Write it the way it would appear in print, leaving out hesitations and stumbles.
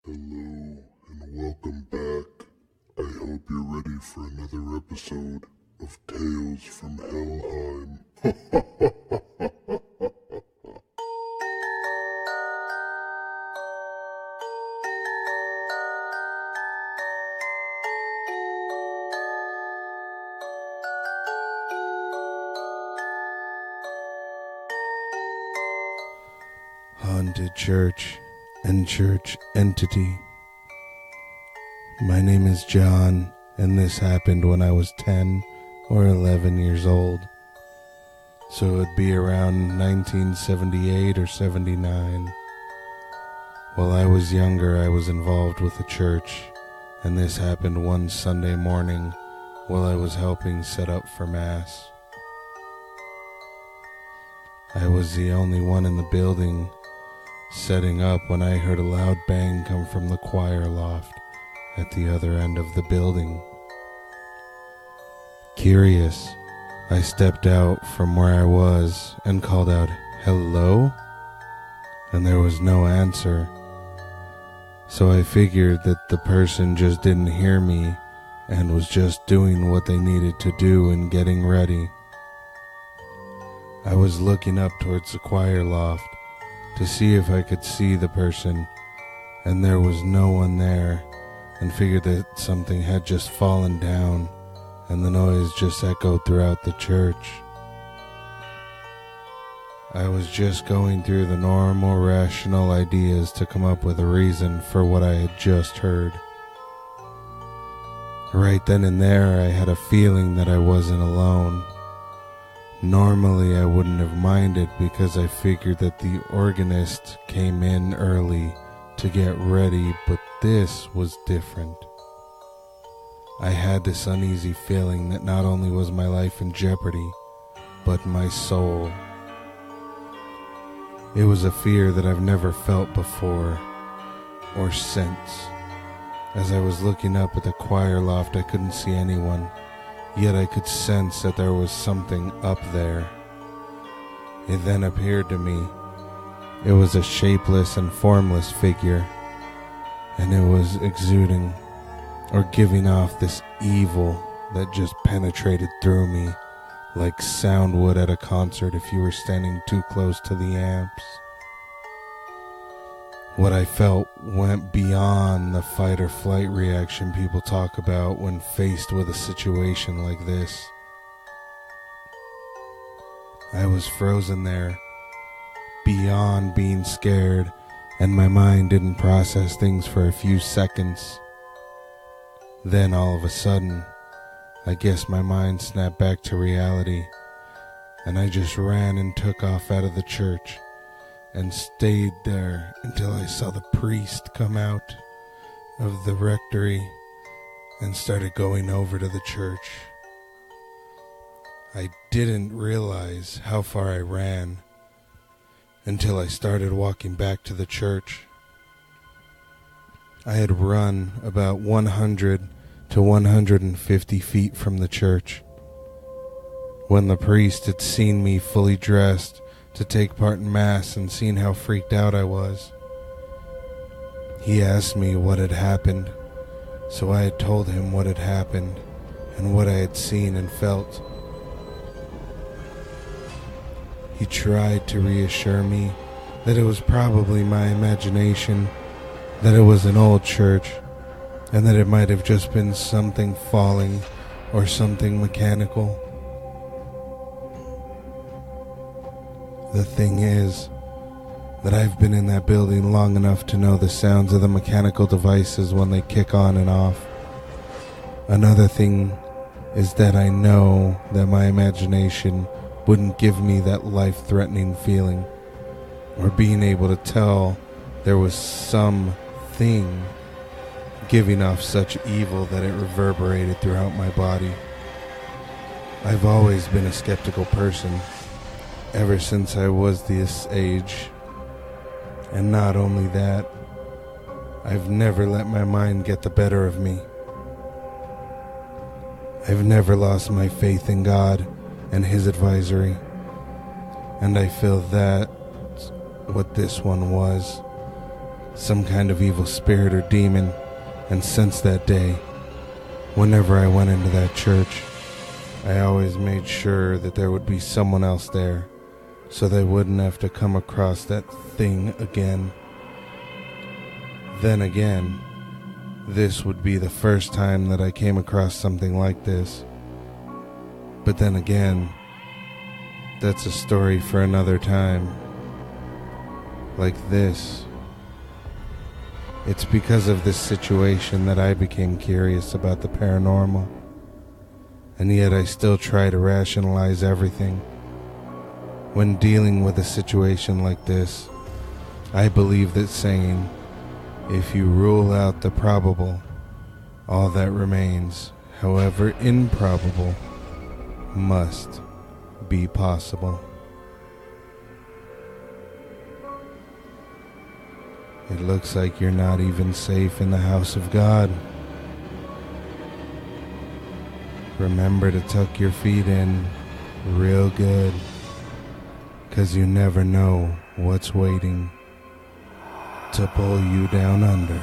Hello and welcome back. I hope you're ready for another episode of Tales from Helheim. Haunted Church and Church Entity. My name is John, and this happened when I was 10 or 11 years old. So it would be around 1978 or 79. While I was younger, I was involved with a church, and this happened one Sunday morning while I was helping set up for Mass. I was the only one in the building setting up when I heard a loud bang come from the choir loft at the other end of the building. Curious, I stepped out from where I was and called out, "Hello?" And there was no answer. So I figured that the person just didn't hear me and was just doing what they needed to do and getting ready. I was looking up towards the choir loft to see if I could see the person, and there was no one there, and figured that something had just fallen down, and the noise just echoed throughout the church. I was just going through the normal rational ideas to come up with a reason for what I had just heard. Right then and there, I had a feeling that I wasn't alone. Normally I wouldn't have minded because I figured that the organist came in early to get ready, but this was different. I had this uneasy feeling that not only was my life in jeopardy, but my soul. It was a fear that I've never felt before or since. As I was looking up at the choir loft, I couldn't see anyone. Yet I could sense that there was something up there. It then appeared to me. It was a shapeless and formless figure, and it was exuding or giving off this evil that just penetrated through me like sound would at a concert if you were standing too close to the amps. What I felt went beyond the fight or flight reaction people talk about when faced with a situation like this. I was frozen there, beyond being scared, and my mind didn't process things for a few seconds. Then all of a sudden, I guess my mind snapped back to reality, and I just ran and took off out of the church and stayed there until I saw the priest come out of the rectory and started going over to the church. I didn't realize how far I ran until I started walking back to the church. I had run about 100 to 150 feet from the church when the priest had seen me fully dressed to take part in Mass and seen how freaked out I was. He asked me what had happened, so I had told him what had happened and what I had seen and felt. He tried to reassure me that it was probably my imagination, that it was an old church, and that it might have just been something falling or something mechanical. The thing is that I've been in that building long enough to know the sounds of the mechanical devices when they kick on and off. Another thing is that I know that my imagination wouldn't give me that life-threatening feeling, or being able to tell there was something giving off such evil that it reverberated throughout my body. I've always been a skeptical person, ever since I was this age. And not only that, I've never let my mind get the better of me. I've never lost my faith in God and His advisory, and I feel that's what this one was. some kind of evil spirit or demon, and since that day, whenever I went into that church, I always made sure that there would be someone else there, so they wouldn't have to come across that thing again. Then again, this would be the first time that I came across something like this. But then again, that's a story for another time. Like this. It's because of this situation that I became curious about the paranormal. And yet I still try to rationalize everything. When dealing with a situation like this, I believe that saying, if you rule out the probable, all that remains, however improbable, must be possible. It looks like you're not even safe in the house of God. Remember to tuck your feet in real good, 'cause you never know what's waiting to pull you down under.